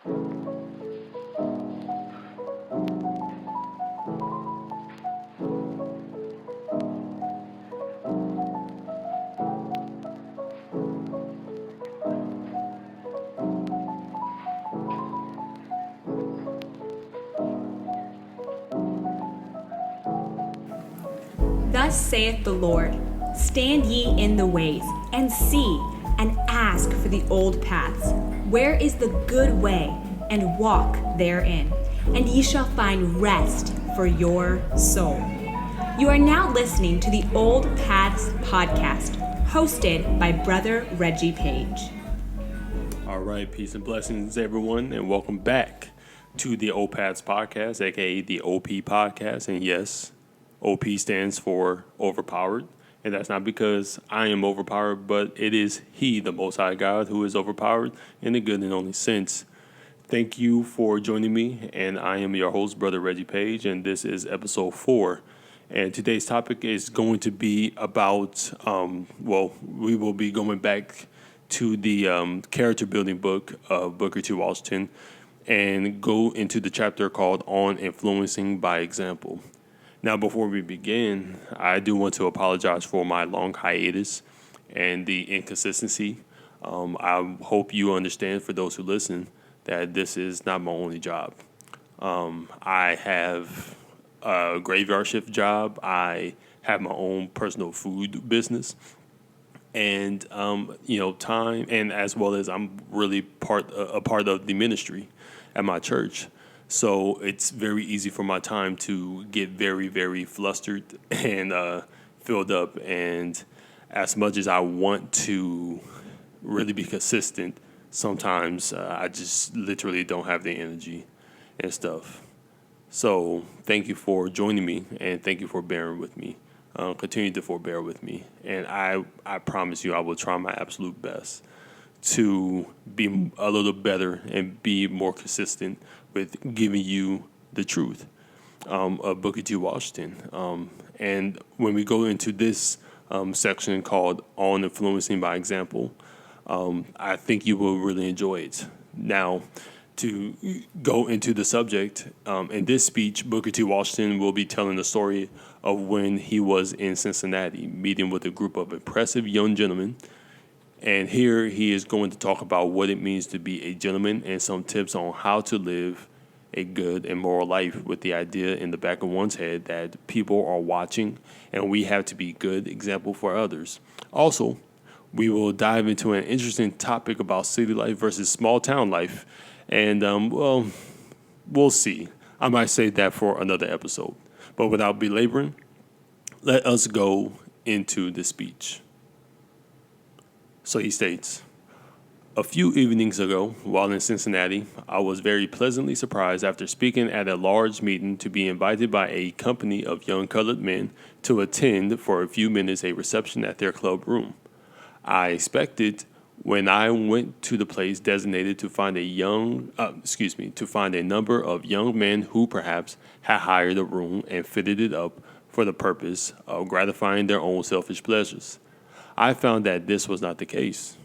Thus saith the Lord, stand ye in the ways, and see, and ask for the old paths, where is the good way, and walk therein, and ye shall find rest for your soul. You are now listening to the Old Paths Podcast, hosted by Brother Reggie Paige. All right, peace and blessings, everyone, and welcome back to the Old Paths Podcast, aka the OP Podcast. And yes, OP stands for overpowered, and that's not because I am overpowered, but it is He, the Most High God, who is overpowered in the good and only sense. Thank you for joining me, and I am your host, Brother Reggie Paige, and this is episode 4. And today's topic is going to be about, we will be going back to the character building book of Booker T. Washington and go into the chapter called On Influencing by Example. Now, before we begin, I do want to apologize for my long hiatus and the inconsistency. I hope you understand, for those who listen, that this is not my only job. I have a graveyard shift job. I have my own personal food business. And, time, and as well as I'm really a part of the ministry at my church. So it's very easy for my time to get very, very flustered and filled up. And as much as I want to really be consistent, sometimes I just literally don't have the energy and stuff. So thank you for joining me, and thank you for bearing with me. Continue to forbear with me. And I promise you I will try my absolute best to be a little better and be more consistent with giving you the truth of Booker T. Washington. And when we go into this section called On Influencing by Example, I think you will really enjoy it. Now, to go into the subject, in this speech, Booker T. Washington will be telling the story of when he was in Cincinnati, meeting with a group of impressive young gentlemen. And here he is going to talk about what it means to be a gentleman and some tips on how to live a good and moral life, with the idea in the back of one's head that people are watching and we have to be good example for others. Also, we will dive into an interesting topic about city life versus small town life. And, we'll see. I might save that for another episode. But without belaboring, let us go into the speech. So he states, a few evenings ago, while in Cincinnati, I was very pleasantly surprised after speaking at a large meeting to be invited by a company of young colored men to attend for a few minutes a reception at their club room. I expected, when I went to the place designated, to find a number of young men who perhaps had hired a room and fitted it up for the purpose of gratifying their own selfish pleasures. I found that this was not the case.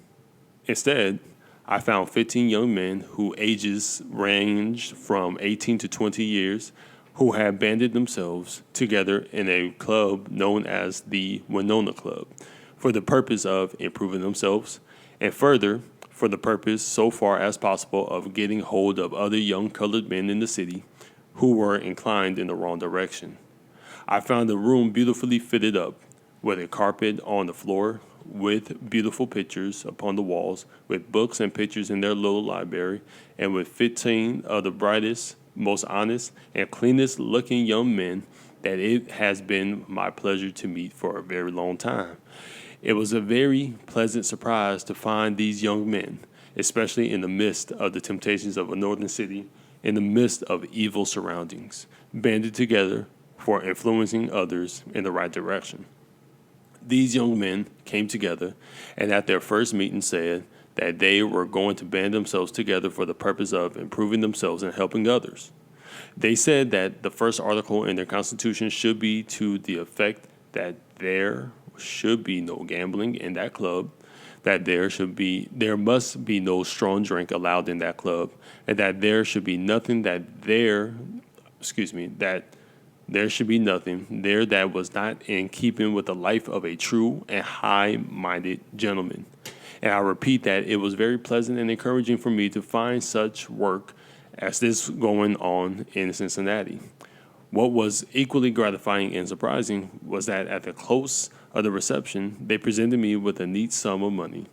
Instead, I found 15 young men whose ages ranged from 18 to 20 years who had banded themselves together in a club known as the Winona Club for the purpose of improving themselves, and further, for the purpose, so far as possible, of getting hold of other young colored men in the city who were inclined in the wrong direction. I found the room beautifully fitted up, with a carpet on the floor, with beautiful pictures upon the walls, with books and pictures in their little library, and with 15 of the brightest, most honest, and cleanest looking young men that it has been my pleasure to meet for a very long time. It was a very pleasant surprise to find these young men, especially in the midst of the temptations of a northern city, in the midst of evil surroundings, banded together for influencing others in the right direction. These young men came together and at their first meeting said that they were going to band themselves together for the purpose of improving themselves and helping others. They said that the first article in their constitution should be to the effect that there should be no gambling in that club, that there must be no strong drink allowed in that club, and that there should be nothing that there should be nothing there that was not in keeping with the life of a true and high-minded gentleman. And I repeat that it was very pleasant and encouraging for me to find such work as this going on in Cincinnati. What was equally gratifying and surprising was that at the close of the reception, they presented me with a neat sum of money,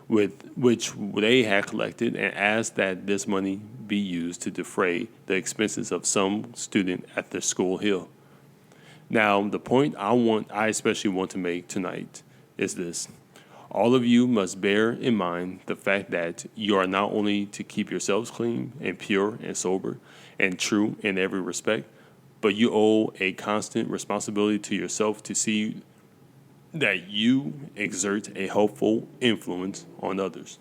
with which they had collected, and asked that this money be used to defray the expenses of some student at their school hill. Now, the point I especially want to make tonight is this. All of you must bear in mind the fact that you are not only to keep yourselves clean and pure and sober and true in every respect, but you owe a constant responsibility to yourself to see that you exert a helpful influence on others.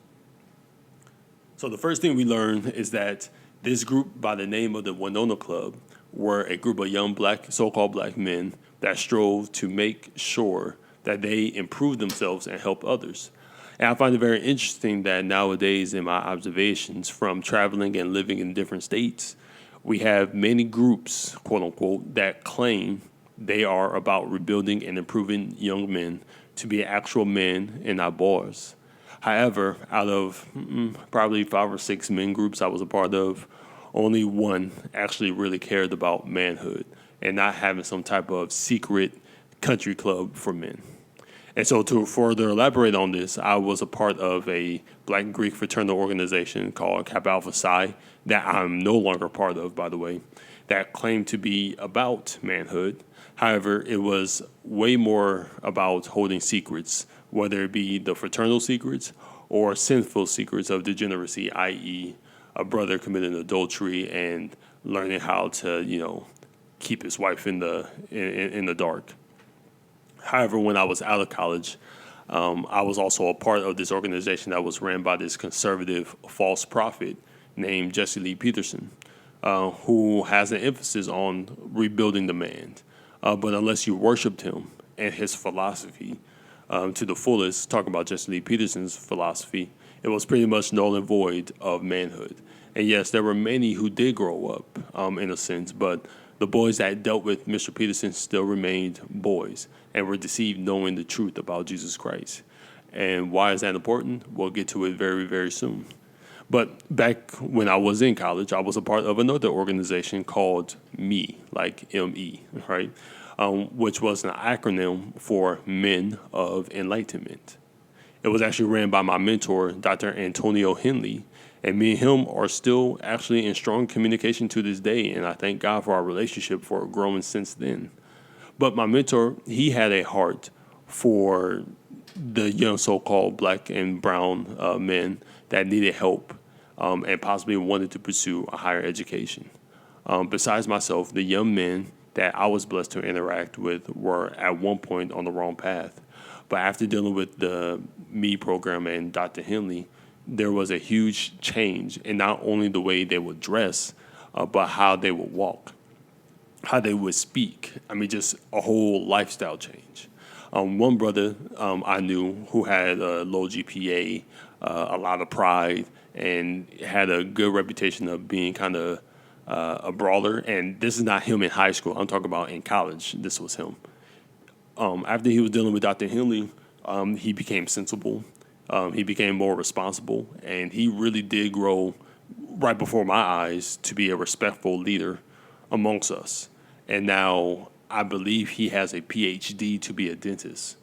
So the first thing we learn is that this group by the name of the Winona Club were a group of young so-called black men that strove to make sure that they improve themselves and help others. And I find it very interesting that nowadays in my observations from traveling and living in different states, we have many groups, quote unquote, that claim they are about rebuilding and improving young men to be actual men and not boys. However, out of probably 5 or 6 men groups I was a part of, only one actually really cared about manhood and not having some type of secret country club for men. And so to further elaborate on this, I was a part of a Black Greek fraternal organization called Kappa Alpha Psi that I'm no longer part of, by the way, that claimed to be about manhood. However, it was way more about holding secrets, whether it be the fraternal secrets or sinful secrets of degeneracy, i.e., a brother committing adultery and learning how to, keep his wife in the dark. However, when I was out of college, I was also a part of this organization that was ran by this conservative false prophet named Jesse Lee Peterson, who has an emphasis on rebuilding the man. But unless you worshiped him and his philosophy to the fullest, talking about Jesse Lee Peterson's philosophy, it was pretty much null and void of manhood. And yes, there were many who did grow up, in a sense, but the boys that dealt with Mr. Peterson still remained boys and were deceived knowing the truth about Jesus Christ. And why is that important? We'll get to it very, very soon. But back when I was in college, I was a part of another organization called ME, like M-E, right? Which was an acronym for Men of Enlightenment. It was actually ran by my mentor, Dr. Antonio Henley, and me and him are still actually in strong communication to this day, and I thank God for our relationship for growing since then. But my mentor, he had a heart for the young so-called black and brown men that needed help and possibly wanted to pursue a higher education. Besides myself, the young men that I was blessed to interact with were at one point on the wrong path. But after dealing with the ME program and Dr. Henley, there was a huge change in not only the way they would dress, but how they would walk, how they would speak. I mean, just a whole lifestyle change. One brother I knew who had a low GPA, a lot of pride, and had a good reputation of being kind of a brawler. And this is not him in high school. I'm talking about in college. This was him. After he was dealing with Dr. Henley, he became sensible. He became more responsible, and he really did grow right before my eyes to be a respectful leader amongst us. And now I believe he has a PhD to be a dentist,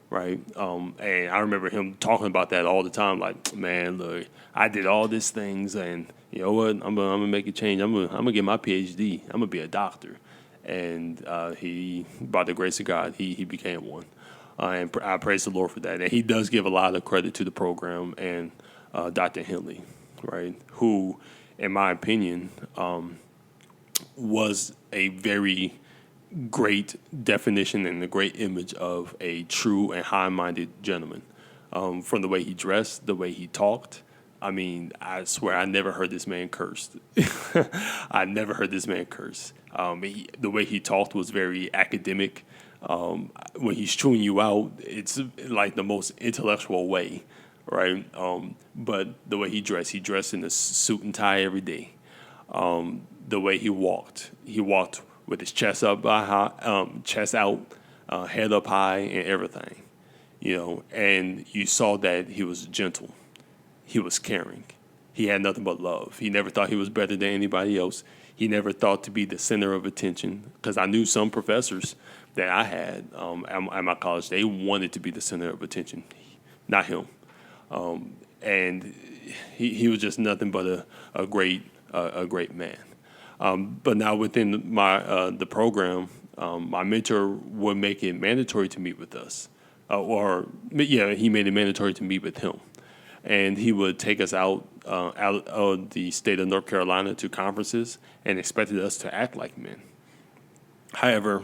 right? And I remember him talking about that all the time, like, man, look, I did all these things, and you know what? I'm gonna make a change. I'm gonna get my PhD. I'm gonna be a doctor. And he, by the grace of God, he became one. And I praise the Lord for that. And he does give a lot of credit to the program and Dr. Henley, right, who, in my opinion, was a very great definition and a great image of a true and high-minded gentleman. From the way he dressed, the way he talked. I mean, I swear I never heard this man curse. I never heard this man curse. The way he talked was very academic. When he's chewing you out, it's like the most intellectual way. right? But the way he dressed in a suit and tie every day. The way he walked with his chest up, chest out, head up high, and everything. And you saw that he was gentle. He was caring. He had nothing but love. He never thought he was better than anybody else. He never thought to be the center of attention. Because I knew some professors that I had at my college, they wanted to be the center of attention, not him. And he was just nothing but a great man. But now within the program, my mentor would make it mandatory to meet with us. He made it mandatory to meet with him. And he would take us out of the state of North Carolina to conferences and expected us to act like men. However,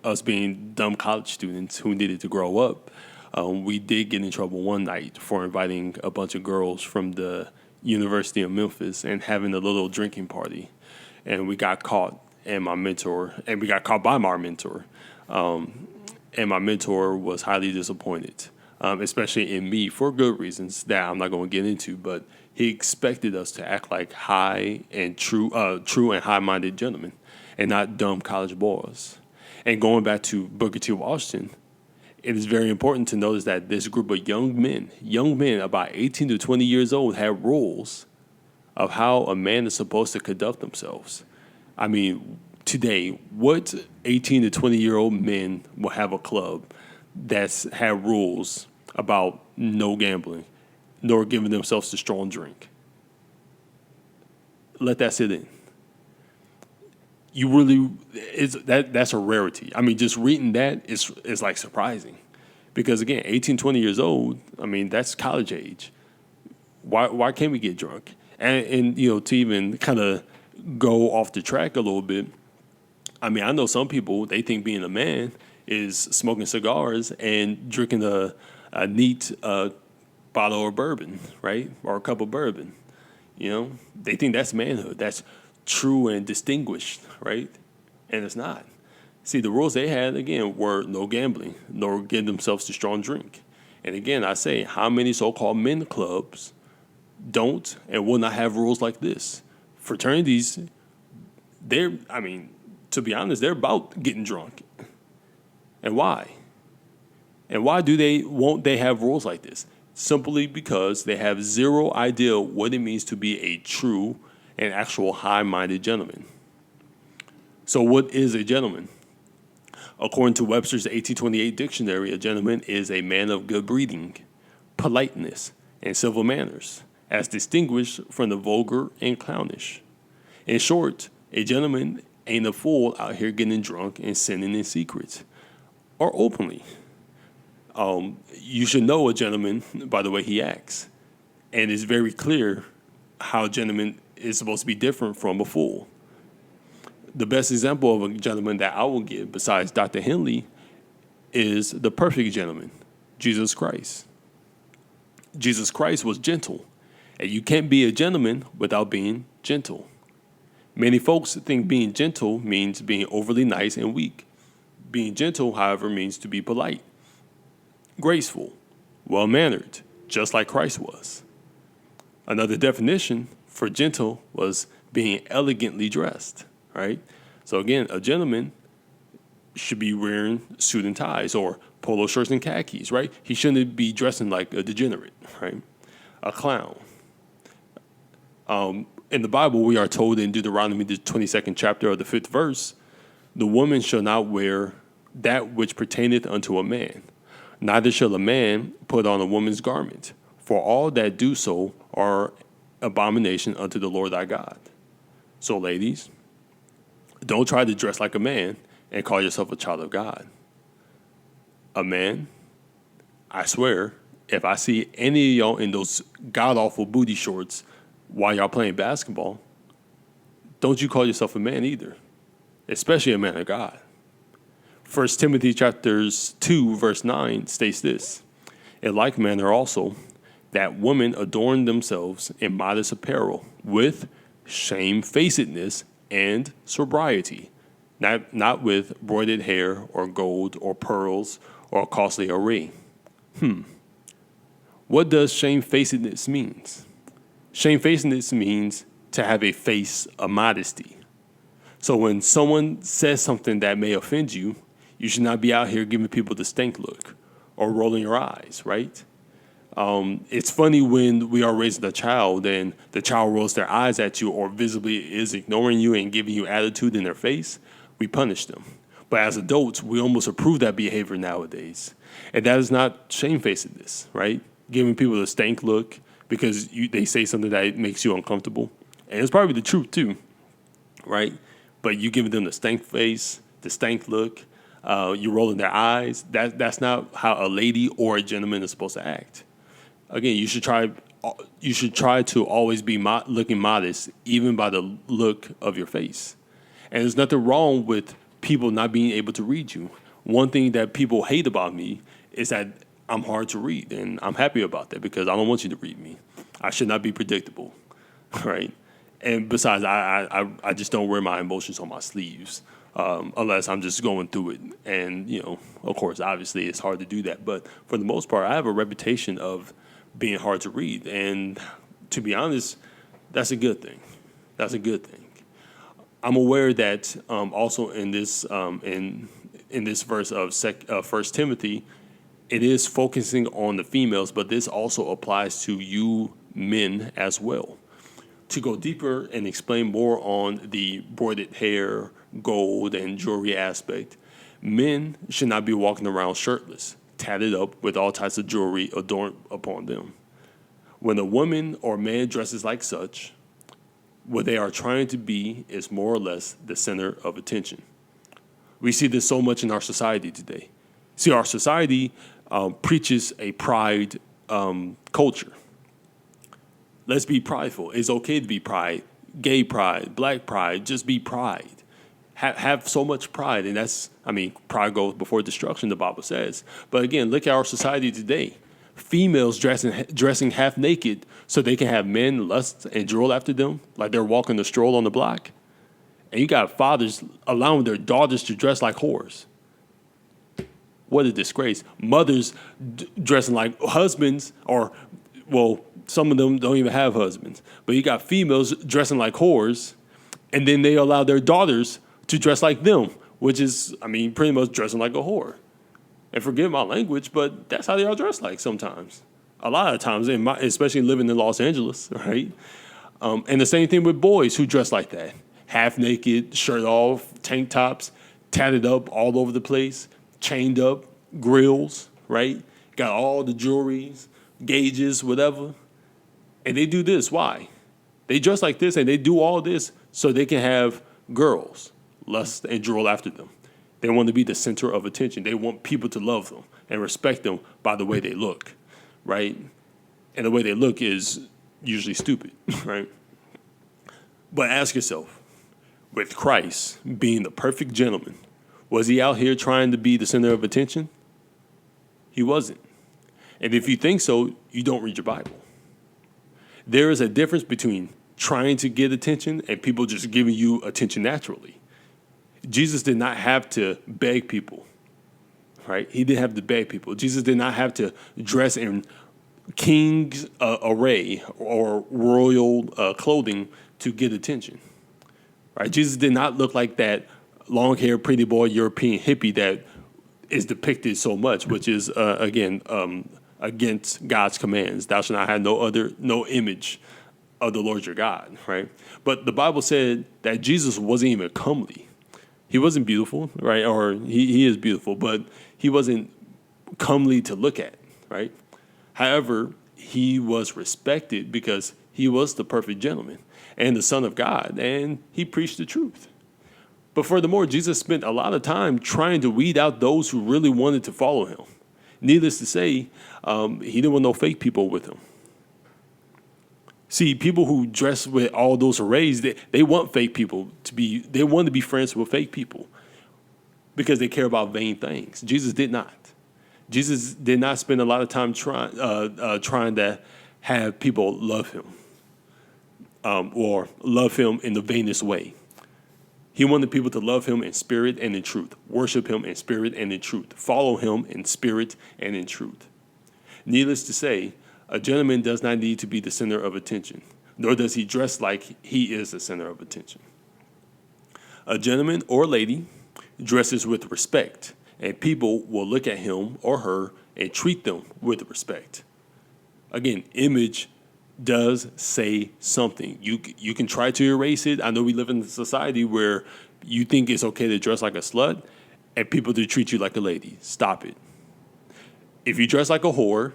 us being dumb college students who needed to grow up, we did get in trouble one night for inviting a bunch of girls from the University of Memphis and having a little drinking party. And we got caught, and we got caught by my mentor. And my mentor was highly disappointed, especially in me, for good reasons that I'm not going to get into. But he expected us to act like high and true and high-minded gentlemen, and not dumb college boys. And going back to Booker T. Washington, it is very important to notice that this group of young men about 18 to 20 years old, had rules of how a man is supposed to conduct themselves. I mean, today, what 18 to 20-year-old men will have a club that's had rules about no gambling, nor giving themselves a strong drink? Let that sit in. That's a rarity. I mean, just reading that is like surprising. Because again, 18, 20 years old, I mean, that's college age. Why can't we get drunk? And to even kind of go off the track a little bit, I mean, I know some people, they think being a man is smoking cigars and drinking a neat bottle of bourbon, right? Or a cup of bourbon. They think that's manhood. That's true and distinguished, right? And it's not. See, the rules they had, again, were no gambling, nor give themselves a strong drink. And again, I say, how many so-called men clubs don't and will not have rules like this? Fraternities, to be honest, they're about getting drunk. And why? And why won't they have rules like this? Simply because they have zero idea what it means to be a true and actual high-minded gentleman. So what is a gentleman? According to Webster's 1828 dictionary, a gentleman is a man of good breeding, politeness, and civil manners, as distinguished from the vulgar and clownish. In short, a gentleman ain't a fool out here getting drunk and sinning in secret or openly. You should know a gentleman by the way he acts. And it's very clear how a gentleman is supposed to be different from a fool. The best example of a gentleman that I will give, besides Dr. Henley, is the perfect gentleman, Jesus Christ. Jesus Christ was gentle, and you can't be a gentleman without being gentle. Many folks think being gentle means being overly nice and weak. Being gentle, however, means to be polite, graceful, well-mannered, just like Christ was. Another definition for gentle was being elegantly dressed, right? So again, a gentleman should be wearing suit and ties or polo shirts and khakis, right? He shouldn't be dressing like a degenerate, right? A clown. In the Bible, we are told in Deuteronomy, the 22nd chapter of the 5th verse, the woman shall not wear that which pertaineth unto a man, neither shall a man put on a woman's garment, for all that do so are abomination unto the Lord thy God. So, ladies, don't try to dress like a man and call yourself a child of God. A man, I swear, if I see any of y'all in those god-awful booty shorts while y'all playing basketball, don't you call yourself a man either, especially a man of God. 1 Timothy chapters 2, verse 9 states this, in like manner also, that women adorn themselves in modest apparel with shamefacedness and sobriety, not with broided hair or gold or pearls or costly array. What does shamefacedness means? Shamefacedness means to have a face of modesty. So when someone says something that may offend you, you should not be out here giving people the stink look or rolling your eyes, right? It's funny when we are raising a child and the child rolls their eyes at you or visibly is ignoring you and giving you attitude in their face, we punish them. But as adults, we almost approve that behavior nowadays. And that is not shamefacedness, right? Giving people the stank look because they say something that makes you uncomfortable. And it's probably the truth too, right? But you giving them the stank face, the stank look, you rolling their eyes. That's not how a lady or a gentleman is supposed to act. Again, you should try to always be looking modest, even by the look of your face. And there's nothing wrong with people not being able to read you. One thing that people hate about me is that I'm hard to read, and I'm happy about that because I don't want you to read me. I should not be predictable, right? And besides, I just don't wear my emotions on my sleeves unless I'm just going through it. And, of course, obviously it's hard to do that. But for the most part, I have a reputation of being hard to read. And to be honest, that's a good thing. That's a good thing. I'm aware that also in this in this verse of 1 Timothy, it is focusing on the females, but this also applies to you men as well. To go deeper and explain more on the braided hair, gold, and jewelry aspect, men should not be walking around shirtless, tatted up with all types of jewelry adorned upon them. When a woman or man dresses like such, what they are trying to be is more or less the center of attention. We see this so much in our society today. See, our society preaches a pride culture. Let's be prideful. It's okay to be pride. Gay pride, black pride, just be pride. Have so much pride. And pride goes before destruction, the Bible says. But again, look at our society today. Females dressing half naked so they can have men lust and drool after them, like they're walking the stroll on the block. And you got fathers allowing their daughters to dress like whores. What a disgrace. Mothers dressing like husbands, some of them don't even have husbands. But you got females dressing like whores, and then they allow their daughters to dress like them, which is, pretty much dressing like a whore. And forgive my language, but that's how they are dressed like sometimes. A lot of times, especially living in Los Angeles, right? And the same thing with boys who dress like that. Half naked, shirt off, tank tops, tatted up all over the place, chained up, grills, right? Got all the jewelries, gauges, whatever. And they do this. Why? They dress like this and they do all this so they can have girls lust and drool after them. They want to be the center of attention. They want people to love them and respect them by the way they look, right? And the way they look is usually stupid, right? But ask yourself, with Christ being the perfect gentleman, was he out here trying to be the center of attention? He wasn't. And if you think so, you don't read your Bible. There is a difference between trying to get attention and people just giving you attention naturally. Jesus did not have to beg people, right? He didn't have to beg people. Jesus did not have to dress in king's array or royal clothing to get attention, right? Jesus did not look like that long-haired, pretty boy European hippie that is depicted so much, which is, against God's commands. Thou shalt not have no image of the Lord your God, right? But the Bible said that Jesus wasn't even comely. He wasn't beautiful, right? Or he is beautiful, but he wasn't comely to look at, right? However, he was respected because he was the perfect gentleman and the Son of God, and he preached the truth. But furthermore, Jesus spent a lot of time trying to weed out those who really wanted to follow him. Needless to say, he didn't want no fake people with him. See, people who dress with all those arrays, they want fake people they want to be friends with fake people because they care about vain things. Jesus did not. Jesus did not spend a lot of time trying to have people love him or love him in the vainest way. He wanted people to love him in spirit and in truth, worship him in spirit and in truth, follow him in spirit and in truth. Needless to say, A gentleman does not need to be the center of attention, nor does he dress like he is the center of attention. A gentleman or lady dresses with respect, and people will look at him or her and treat them with respect. Again, image does say something. You can try to erase it. I know we live in a society where you think it's okay to dress like a slut and people to treat you like a lady. Stop it. If you dress like a whore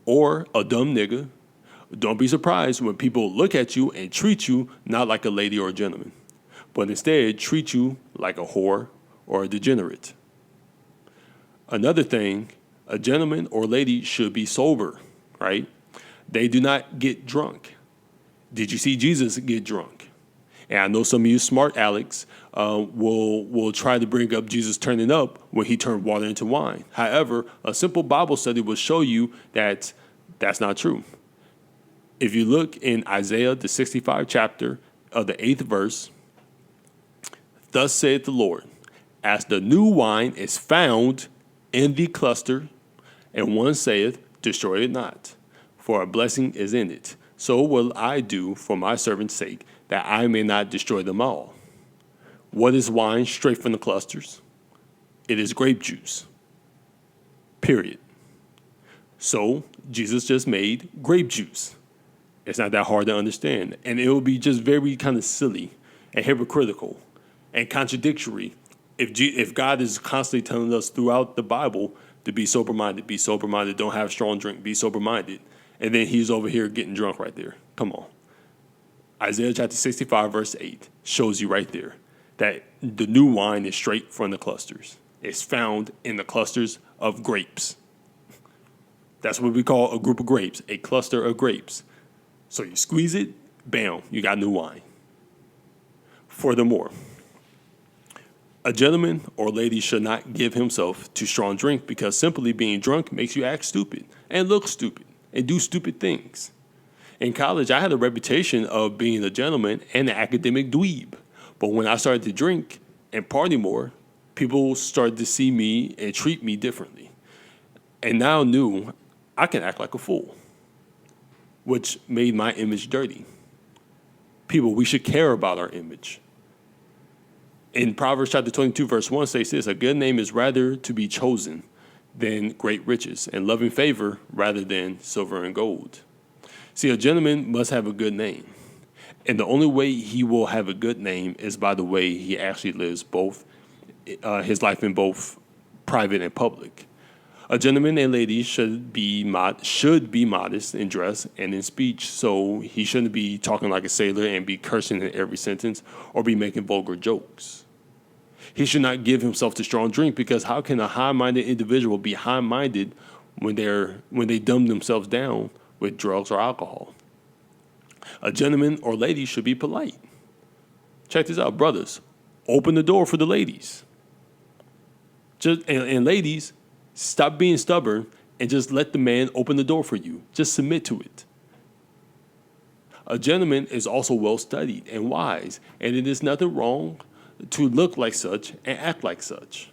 or a dumb nigga, don't be surprised when people look at you and treat you not like a lady or a gentleman, but instead treat you like a whore or a degenerate. Another thing, a gentleman or lady should be sober, right? They do not get drunk. Did you see Jesus get drunk? And I know some of you smart Alex will try to bring up Jesus turning up when he turned water into wine. However, a simple Bible study will show you that that's not true. If you look in Isaiah, the 65th chapter of the 8th verse, thus saith the Lord, as the new wine is found in the cluster, and one saith, destroy it not, for a blessing is in it. So will I do for my servant's sake, that I may not destroy them all. What is wine straight from the clusters? It is grape juice. Period. So Jesus just made grape juice. It's not that hard to understand. And it will be just very kind of silly and hypocritical and contradictory if God is constantly telling us throughout the Bible to be sober-minded, don't have strong drink, be sober-minded. And then he's over here getting drunk right there. Come on. Isaiah chapter 65, verse 8 shows you right there that the new wine is straight from the clusters. It's found in the clusters of grapes. That's what we call a group of grapes, a cluster of grapes. So you squeeze it, bam, you got new wine. Furthermore, a gentleman or lady should not give himself to strong drink because simply being drunk makes you act stupid and look stupid and do stupid things. In college, I had a reputation of being a gentleman and an academic dweeb. But when I started to drink and party more, people started to see me and treat me differently. And now knew I can act like a fool, which made my image dirty. People, we should care about our image. In Proverbs chapter 22, verse 1 says this, a good name is rather to be chosen than great riches, and loving favor rather than silver and gold. See, a gentleman must have a good name. And the only way he will have a good name is by the way he actually lives his life in both private and public. A gentleman and lady should be modest in dress and in speech, so he shouldn't be talking like a sailor and be cursing in every sentence or be making vulgar jokes. He should not give himself to strong drink because how can a high-minded individual be high-minded when they dumb themselves down with drugs or alcohol? A gentleman or lady should be polite. Check this out, brothers. Open the door for the ladies. And ladies, stop being stubborn and just let the man open the door for you. Just submit to it. A gentleman is also well-studied and wise, and it is nothing wrong to look like such and act like such.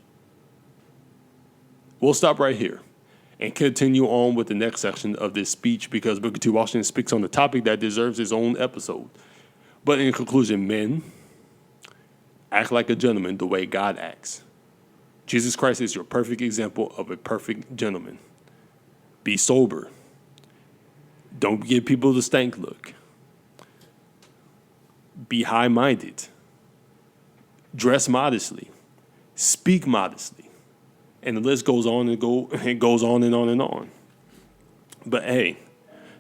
We'll stop right here and continue on with the next section of this speech because Booker T. Washington speaks on the topic that deserves its own episode. But in conclusion, men, act like a gentleman the way God acts. Jesus Christ is your perfect example of a perfect gentleman. Be sober. Don't give people the stank look. Be high-minded. Dress modestly. Speak modestly. And the list goes on and goes on and on and on. But hey,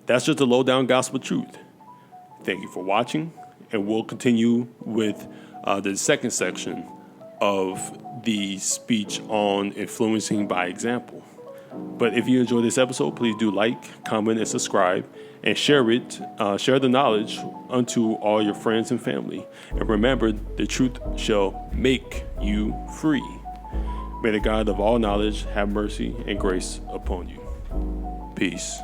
that's just the low-down gospel truth. Thank you for watching, and we'll continue with the second section of the speech on influencing by example. But if you enjoyed this episode, please do like, comment, and subscribe, and share it. Share the knowledge unto all your friends and family. And remember, the truth shall make you free. May the God of all knowledge have mercy and grace upon you. Peace.